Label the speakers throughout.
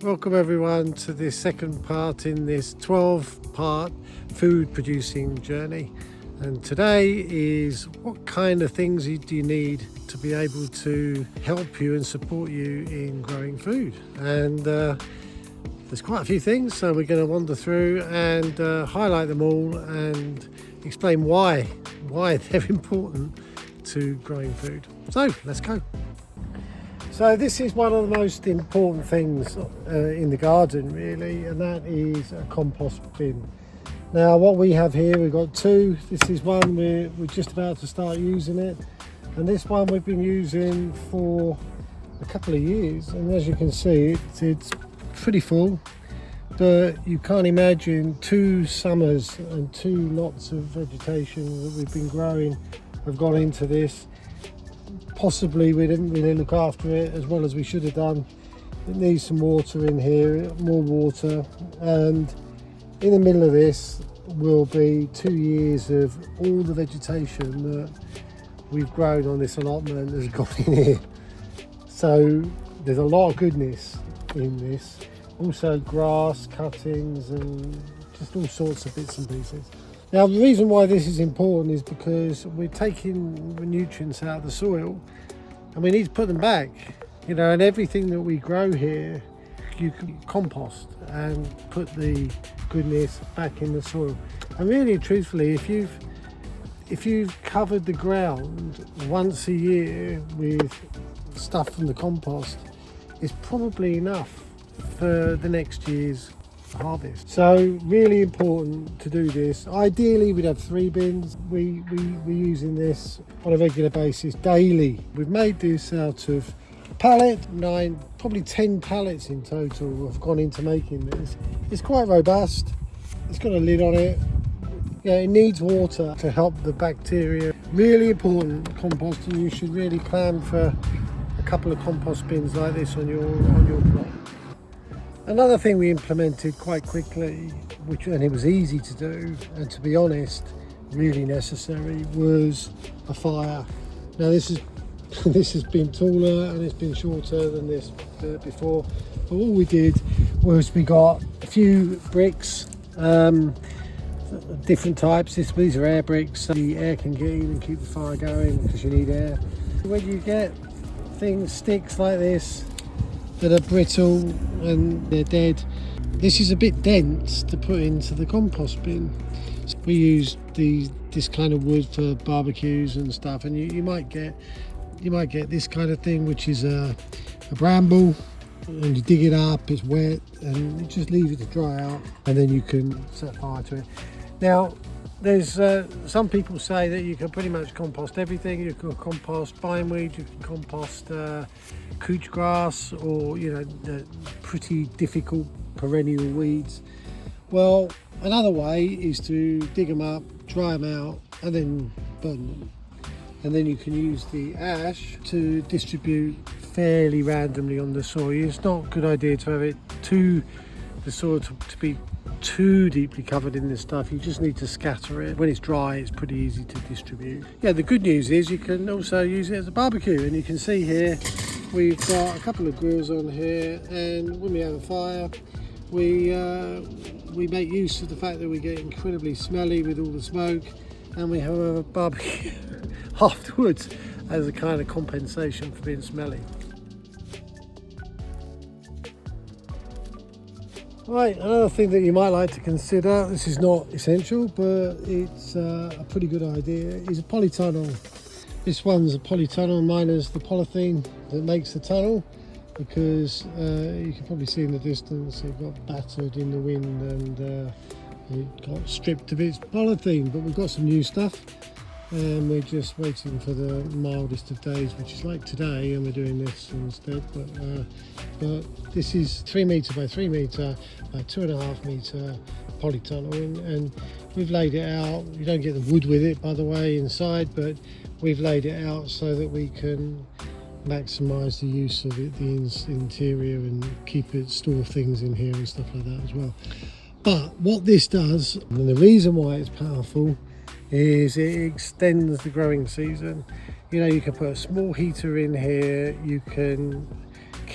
Speaker 1: Welcome everyone to this second part in this 12-part food producing journey. And today is what kind of things do you need to be able to help you and support you in growing food. And there's quite a few things, so we're going to wander through and highlight them all and explain why they're important to growing food. So let's go. So this is one of the most important things in the garden really, and that is a compost bin. Now what we have here, we've got two. This is one we're just about to start using it, and this one we've been using for a couple of years, and as you can see it's pretty full, but you can't imagine 2 summers and 2 lots of vegetation that we've been growing have gone into this. Possibly we didn't really look after it as well as we should have done. It needs some water in here, more water, and in the middle of this will be 2 years of all the vegetation that we've grown on this allotment has gone in here. So there's a lot of goodness in this. Also grass cuttings and just all sorts of bits and pieces. Now the reason why this is important is because we're taking the nutrients out of the soil and we need to put them back, and everything that we grow here you can compost and put the goodness back in the soil. And really truthfully, if you've covered the ground once a year with stuff from the compost, it's probably enough for the next year's harvest. So really important to do this. Ideally we'd have 3 bins. We're using this on a regular basis daily. We've made this out of pallet, 9, probably 10 pallets in total have gone into making this. It's quite robust. It's got a lid on it. It needs water to help the bacteria. Really important composting. You should really plan for a couple of compost bins like this on your plot. Another thing we implemented quite quickly, and it was easy to do, and to be honest, really necessary, was a fire. Now this has been taller and it's been shorter than this before, but what we did was we got a few bricks, different types. These are air bricks, so the air can get in and keep the fire going because you need air. When you get sticks like this that are brittle and they're dead, this is a bit dense to put into the compost bin. So we use this kind of wood for barbecues and stuff, and you might get this kind of thing, which is a bramble, and you dig it up, it's wet, and you just leave it to dry out, and then you can set fire to it. Now there's some people say that you can pretty much compost everything. You can compost bindweed, you can compost couch grass, or the pretty difficult perennial weeds. Well, another way is to dig them up, dry them out, and then burn them. And then you can use the ash to distribute fairly randomly on the soil. It's not a good idea to have the soil to be too deeply covered in this stuff. You just need to scatter it. When it's dry, it's pretty easy to distribute. The good news is you can also use it as a barbecue, and you can see here we've got a couple of grills on here, and when we have a fire we make use of the fact that we get incredibly smelly with all the smoke, and we have a barbecue afterwards as a kind of compensation for being smelly. Right, another thing that you might like to consider, this is not essential but it's a pretty good idea, is a polytunnel. This one's a polytunnel, mine is the polythene that makes the tunnel, because you can probably see in the distance it got battered in the wind and it got stripped of its polythene, but we've got some new stuff. And we're just waiting for the mildest of days, which is like today, and we're doing this instead. But this is 3 metre by 3 metre by 2.5 metre polytunnel, and we've laid it out. You don't get the wood with it, by the way, inside, but we've laid it out so that we can maximise the use of it, the interior, and store things in here and stuff like that as well. But what this does, and the reason why it's powerful, is it extends the growing season. You can put a small heater in here, you can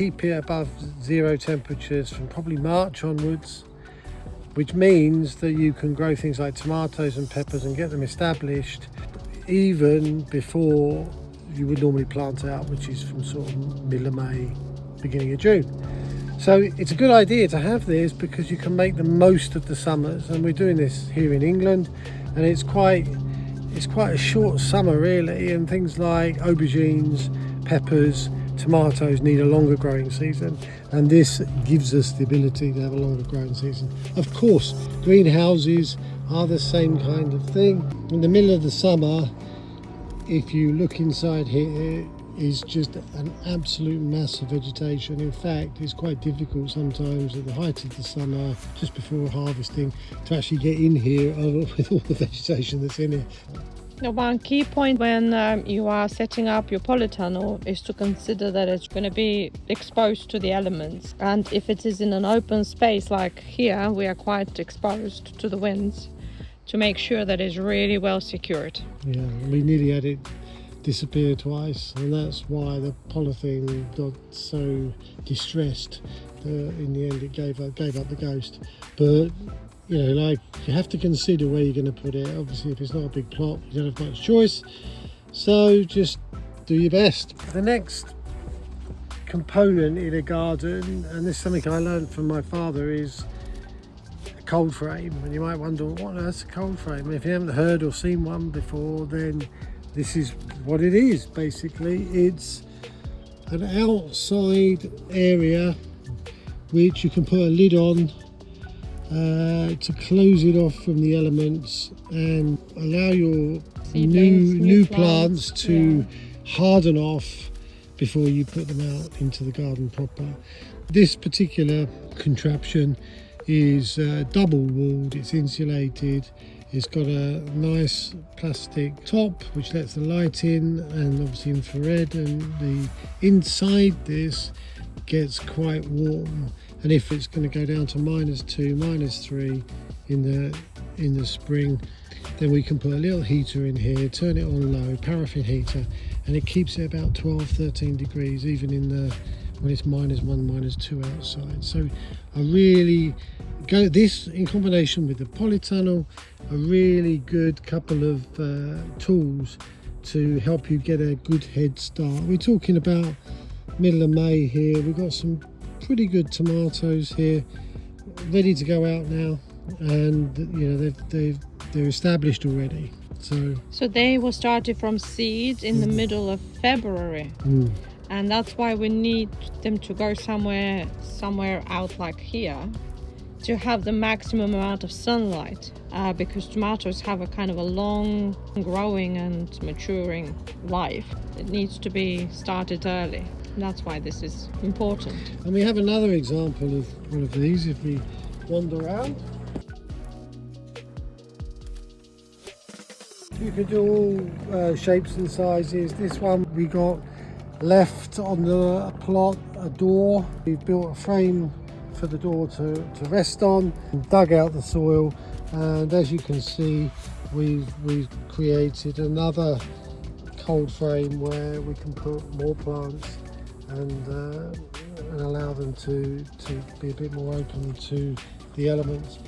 Speaker 1: keep it above 0 temperatures from probably March onwards, which means that you can grow things like tomatoes and peppers and get them established even before you would normally plant out, which is from sort of middle of May, beginning of June. So it's a good idea to have this because you can make the most of the summers, and we're doing this here in England, and it's quite a short summer really, and things like aubergines, peppers, tomatoes need a longer growing season, and this gives us the ability to have a longer growing season. Of course, greenhouses are the same kind of thing. In the middle of the summer, if you look inside here, is just an absolute mass of vegetation. In fact, it's quite difficult sometimes at the height of the summer, just before harvesting, to actually get in here with all the vegetation that's in it.
Speaker 2: Now, one key point when you are setting up your polytunnel is to consider that it's going to be exposed to the elements, and if it is in an open space like here, we are quite exposed to the winds, to make sure that it's really well secured.
Speaker 1: Yeah, we nearly had it disappear twice, and that's why the polythene got so distressed. In the end, it gave up the ghost. But you know, like, you have to consider where you're going to put it. Obviously, if it's not a big plot, you don't have much choice, so just do your best. The next component in a garden, and this is something I learned from my father, is a cold frame. And you might wonder, what on earth's a cold frame? And if you haven't heard or seen one before, then this is what it is. Basically, it's an outside area which you can put a lid on to close it off from the elements and allow your new plants to harden off before you put them out into the garden proper. This particular contraption is double walled, it's insulated, it's got a nice plastic top which lets the light in, and obviously infrared, and the inside this gets quite warm, and if it's going to go down to -2, -3 in the spring, then we can put a little heater in here, turn it on low, paraffin heater, and it keeps it about 12-13 degrees even in the when it's -1, -2 outside. So I really go this in combination with the polytunnel, a really good couple of tools to help you get a good head start. We're talking about middle of May here. We've got some pretty good tomatoes here ready to go out now, and you know they're established already. So
Speaker 2: they were started from seed in the middle of February. And that's why we need them to go somewhere out like here to have the maximum amount of sunlight, because tomatoes have a kind of a long growing and maturing life. It needs to be started early. That's why this is important.
Speaker 1: And we have another example of one of these if we wander around. You can do all shapes and sizes. This one we got left on the plot a door. We've built a frame for the door to rest on, and dug out the soil, and as you can see we've created another cold frame where we can put more plants and allow them to be a bit more open to the elements.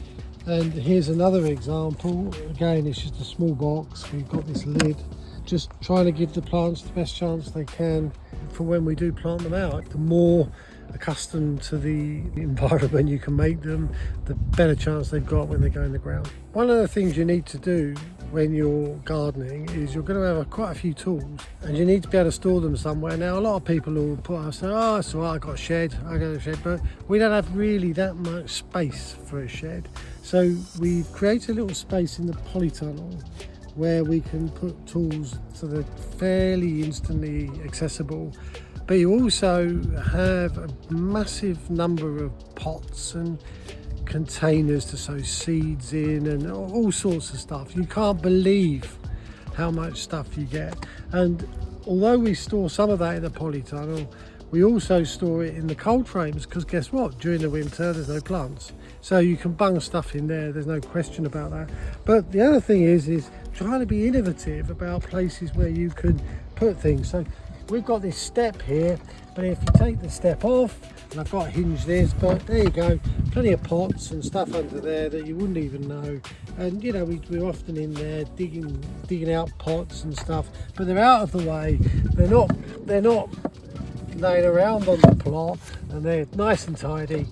Speaker 1: And here's another example. Again, it's just a small box. We've got this lid, just trying to give the plants the best chance they can for when we do plant them out. The more accustomed to the environment you can make them, the better chance they've got when they go in the ground. One of the things you need to do when you're gardening is you're going to have quite a few tools, and you need to be able to store them somewhere. Now, a lot of people will put us, oh, it's all right, I've got a shed, but we don't have really that much space for a shed. So we've created a little space in the polytunnel where we can put tools so they're fairly instantly accessible, but you also have a massive number of pots and containers to sow seeds in and all sorts of stuff. You can't believe how much stuff you get. And although we store some of that in the polytunnel, we also store it in the cold frames, because guess what, during the winter there's no plants, so you can bung stuff in there, there's no question about that. But the other thing is trying to be innovative about places where you can put things. So we've got this step here, but if you take the step off, and I've got to hinge this, but there you go, plenty of pots and stuff under there that you wouldn't even know. And you know, we're often in there digging out pots and stuff, but they're out of the way. They're not laying around on the plot, and they're nice and tidy.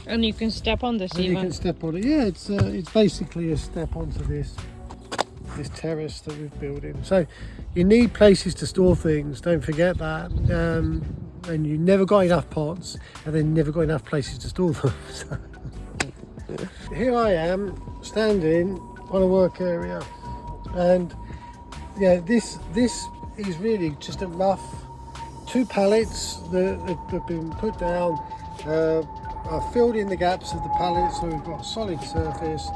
Speaker 2: And you can step on this even.
Speaker 1: You can step on it. Yeah, it's basically a step onto this terrace that we've built in. So you need places to store things. Don't forget that. And you never got enough pots, and then never got enough places to store them. So, here I am standing on a work area, and yeah, this is really just a rough 2 pallets that have been put down. I've filled in the gaps of the pallets so we've got a solid surface,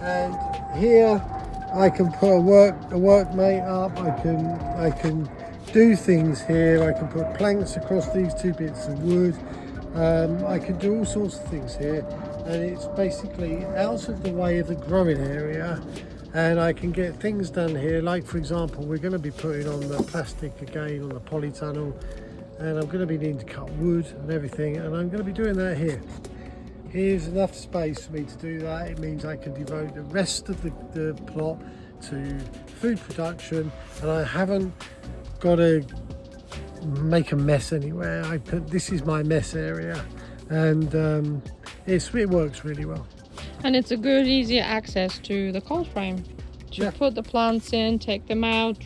Speaker 1: and here I can put a workmate up. I can do things here. I can put planks across these 2 bits of wood. I can do all sorts of things here, and it's basically out of the way of the growing area, and I can get things done here. Like for example, we're going to be putting on the plastic again on the polytunnel, and I'm going to be needing to cut wood and everything, and I'm going to be doing that here. Here's enough space for me to do that. It means I can devote the rest of the plot to food production, and I haven't got to make a mess anywhere. This is my mess area, and it works really well.
Speaker 2: And it's a good, easy access to the cold frame. To put the plants in, take them out,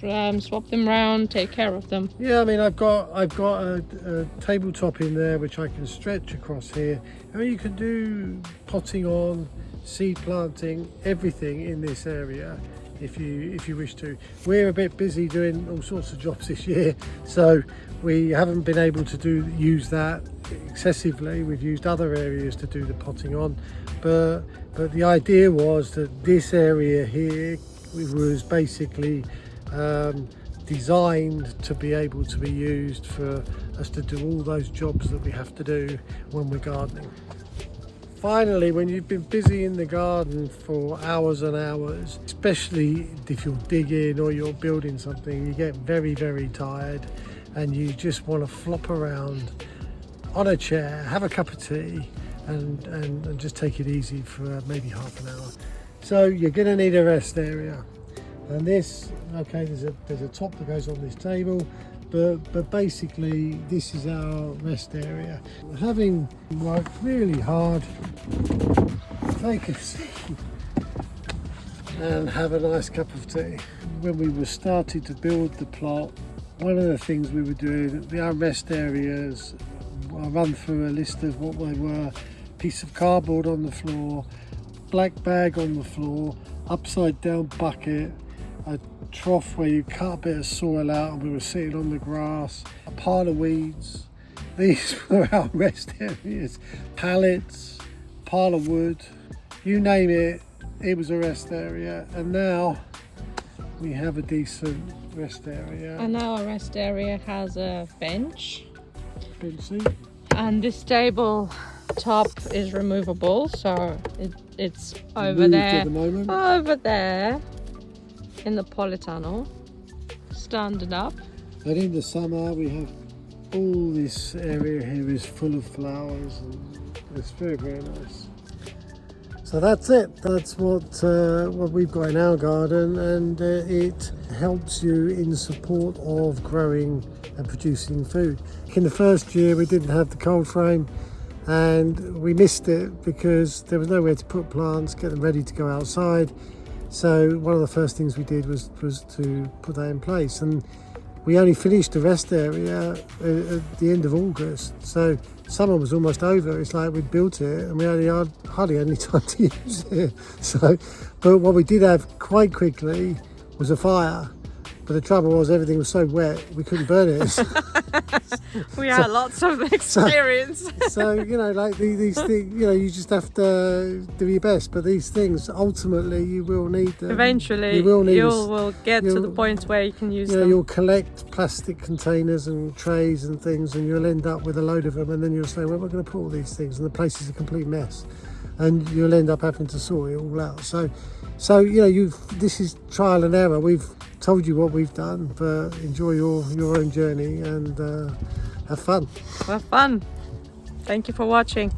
Speaker 2: swap them around, take care of them.
Speaker 1: Yeah, I mean, I've got a tabletop in there which I can stretch across here. I mean, you can do potting on, seed planting, everything in this area if you wish to. We're a bit busy doing all sorts of jobs this year, so we haven't been able to use that excessively. We've used other areas to do the potting on, but the idea was that this area here was basically designed to be able to be used for us to do all those jobs that we have to do when we're gardening. Finally, when you've been busy in the garden for hours and hours, especially if you're digging or you're building something, you get very, very tired, and you just want to flop around on a chair, have a cup of tea, and just take it easy for maybe half an hour. So you're going to need a rest area, and this, okay, there's a top that goes on this table, but basically this is our rest area. Having worked really hard, take a seat and have a nice cup of tea. When we were starting to build the plot, one of the things we were doing, our rest areas, I run through a list of what they were: piece of cardboard on the floor, black bag on the floor, upside down bucket, a trough where you cut a bit of soil out and we were sitting on the grass, a pile of weeds. These were our rest areas. Pallets, pile of wood, you name it, it was a rest area. And now we have a decent rest area.
Speaker 2: And our rest area has a bench.
Speaker 1: Seat.
Speaker 2: And this table top is removable, so it's over
Speaker 1: Moved
Speaker 2: there,
Speaker 1: at the moment.
Speaker 2: over there in the polytunnel, standing up.
Speaker 1: And in the summer we have all this area here is full of flowers, and it's very, very nice. So that's it. That's what we've got in our garden, and it helps you in support of growing and producing food. In the first year we didn't have the cold frame, and we missed it because there was nowhere to put plants, get them ready to go outside. So one of the first things we did was to put that in place, and we only finished the rest area at the end of August. So summer was almost over. It's like we'd built it and we only had hardly any time to use it. So, but what we did have quite quickly was a fire. But the trouble was everything was so wet we couldn't burn it.
Speaker 2: We had lots of experience.
Speaker 1: So you know, like these things, you know, you just have to do your best. But these things, ultimately, you will need them.
Speaker 2: Eventually, you will get to the point where you can use them.
Speaker 1: You'll collect plastic containers and trays and things, and you'll end up with a load of them. And then you'll say, "Where am I going to put all these things?" And the place is a complete mess. and you'll end up having to sort it all out. So you know, this is trial and error. We've told you what we've done, but enjoy your own journey and have fun.
Speaker 2: Have fun. Thank you for watching.